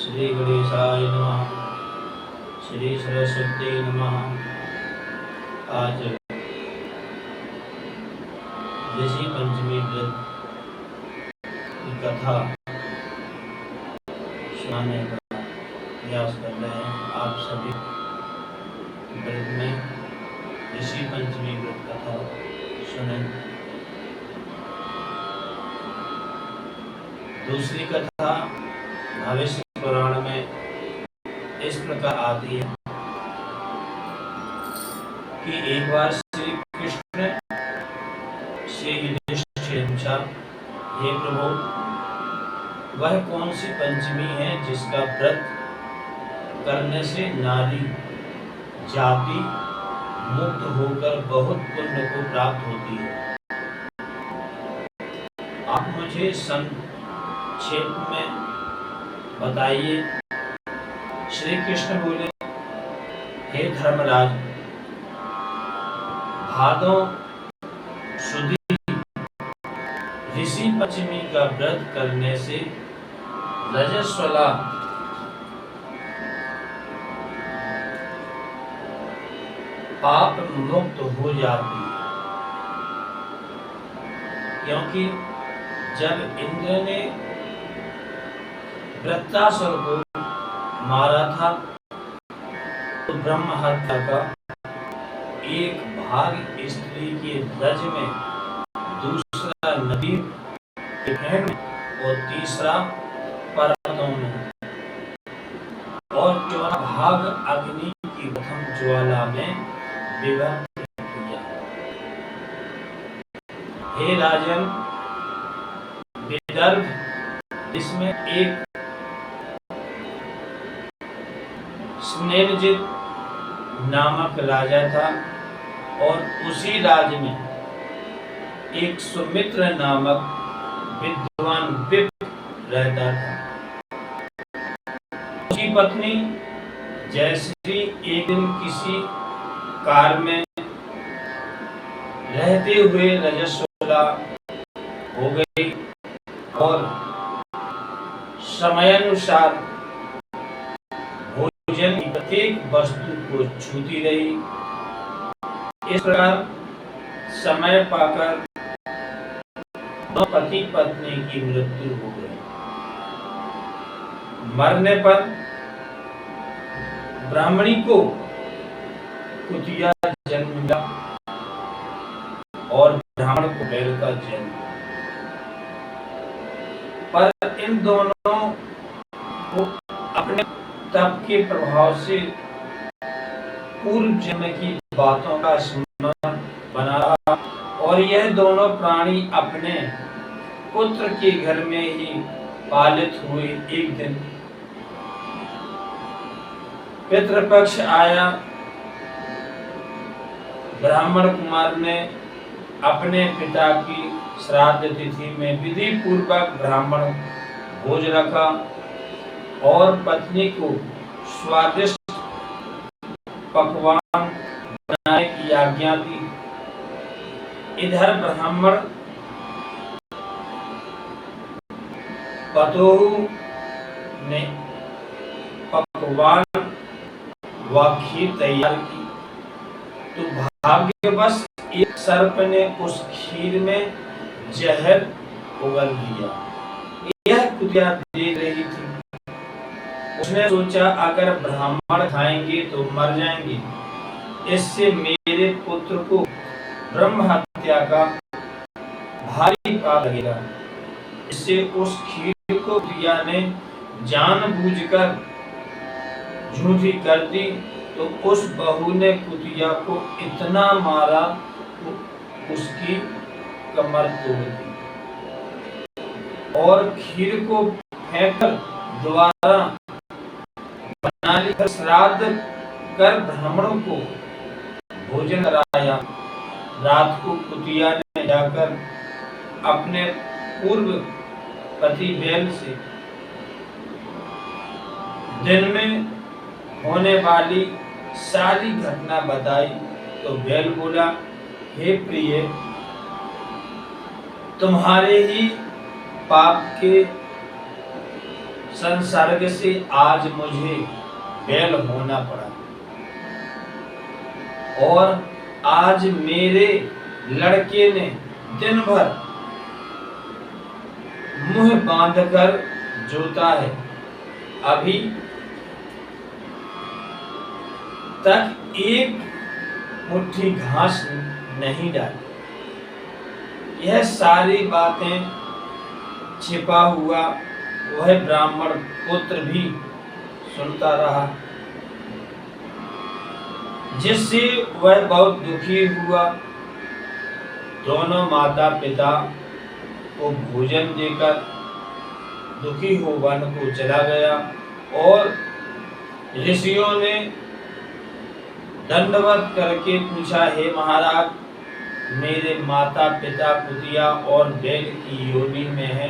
श्री गणेशाय नमः। श्री सरस्वती नमः। आज ऋषि पंचमी व्रत की कथा सुनाने का प्रयास कर रहे हैं। आप सभी व्रत में ऋषि पंचमी व्रत कथा सुनें। दूसरी कथा भविष्य पुराण में इस प्रकार आती है कि एक बार श्री कृष्ण श्री युधिष्ठिर से पूछा, हे प्रभु, वह कौन सी पंचमी है जिसका व्रत करने से नारी जाति मुक्त होकर बहुत पुण्य को प्राप्त होती है? आप मुझे संक्षेप में बताइए। श्री कृष्ण बोले, हे धर्मराज, भादों सुदी ऋषि पंचमी का व्रत करने से रजस्वला पाप मुक्त हो जाती है, क्योंकि जब इंद्र ने वृत्रासुर को मारा था तो ब्रह्म हत्या का एक भाग स्त्री के रज में, दूसरा नदी के फेंट में और तीसरा पर्वतों में और चौथा भाग अग्नि की प्रथम ज्वाला में विभक्त किया। हे राजन, विदर्भ इसमें एक स्नेरजित नामक राजा था और उसी राज्य में एक सुमित्र नामक विद्वान विप्र रहता था। उसकी पत्नी जयश्री एक दिन किसी कार में रहते हुए रजस्वला हो गई और समयानुसार भोजन की प्रत्येक वस्तु को छूती रही। इस प्रकार समय पाकर पति पत्नी की मृत्यु हो गई। मरने पर ब्राह्मणी को कुतिया जन्म मिला और ब्राह्मण को बैल का जन्म। पर इन दोनों को अपने तप के प्रभाव से पूर्व जन्म की बातों का स्मरण बना रहा और यह दोनों प्राणी अपने पुत्र के घर में ही पालित हुए। एक दिन पितृपक्ष आया। ब्राह्मण कुमार ने अपने पिता की श्राद्ध तिथि में विधि पूर्वक ब्राह्मण भोज रखा और पत्नी को स्वादिष्ट पकवान बनाने की आज्ञा दी। इधर ब्राह्मण पतोहू ने पकवान व खीर तैयार की तो भाग्यवश एक सर्प ने उस खीर में जहर उगल दिया। यह कुतिया देख रही थी। उसने सोचा, अगर ब्राह्मण खाएंगे तो मर जाएंगे, इससे मेरे पुत्र को ब्रह्म हत्या का भारी पाप लगेगा। इससे उस खीर को कुतिया ने जानबूझकर झूठी कर दी तो उस बहू ने कुतिया को इतना मारा उसकी कमर तोड़ दी और खीर को फेंककर दोबारा बना ली। श्राद्ध कर ब्राह्मणों को भोजन कराया। रात को कुतिया ने जाकर अपने पूर्व पति बैल से दिन में होने वाली सारी घटना बताई तो बैल बोला, हे प्रिय, तुम्हारे ही पाप के संसर्ग से आज मुझे बैल होना पड़ा और आज मेरे लड़के ने दिन भर मुंह बांधकर जोता है, अभी तक एक मुट्ठी घास नहीं डाली। यह सारी बातें छिपा हुआ वह ब्राह्मण पुत्र भी सुनता रहा, जिससे वह बहुत दुखी हुआ। दोनों माता पिता को भोजन देकर दुखी हो वन को चला गया और ऋषियों ने दंडवत करके पूछा, हे महाराज, मेरे माता पिता कुतिया और बैल की योनि में है,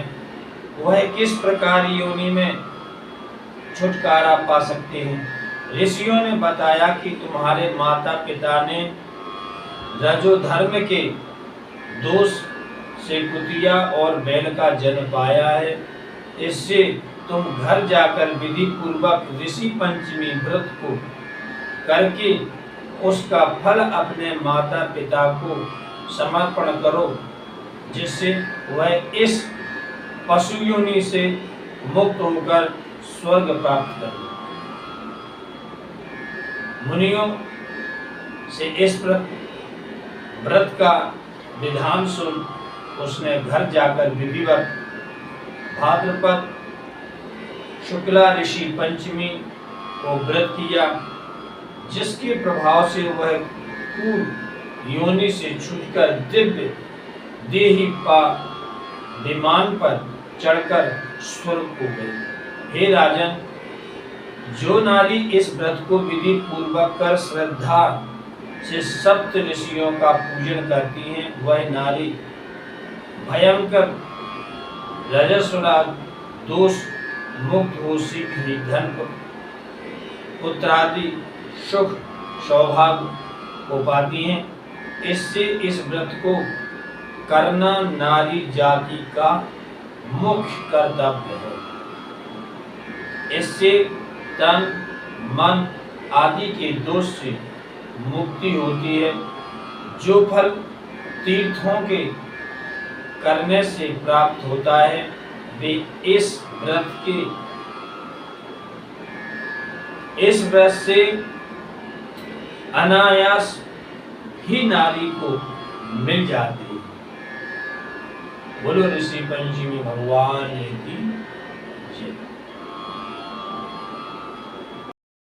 वह किस प्रकार योनि में छुटकारा पा सकते हैं? ऋषियों ने बताया कि तुम्हारे माता पिता ने रजोधर्म के दोष से कुतिया और बैल का जन्म पाया है। इससे तुम घर जाकर विधि पूर्वक ऋषि पंचमी व्रत को करके उसका फल अपने माता पिता को समर्पण करो, जिससे वह इस पशु योनि से मुक्त होकर स्वर्ग प्राप्त करे। मुनियों से इस व्रत का विधान सुन उसने घर जाकर विधिवत भाद्रपद शुक्ला ऋषि पंचमी को व्रत किया, जिसके प्रभाव से वह पूर्व योनि से छूटकर दिव्य देही पा विमान पर चढ़कर स्वर्ग को गई। हे राजन, जो नारी इस व्रत को विधि पूर्वक कर श्रद्धा से सप्त ऋषियों का पूजन करती हैं, वह नारी भयंकर रजस्वला दोष मुक्त हो शीघ्र ही धन पुत्रादि सुख सौभाग्य को पाती हैं। इससे इस व्रत को करना नारी जाति का मुख्य कर्तव्य है। इससे तन मन आदि के दोष से मुक्ति होती है। जो फल तीर्थों के करने से प्राप्त होता है, वे इस व्रत से अनायास ही नारी को मिल जाती है। बोलो ऋषि पंचमी भगवान की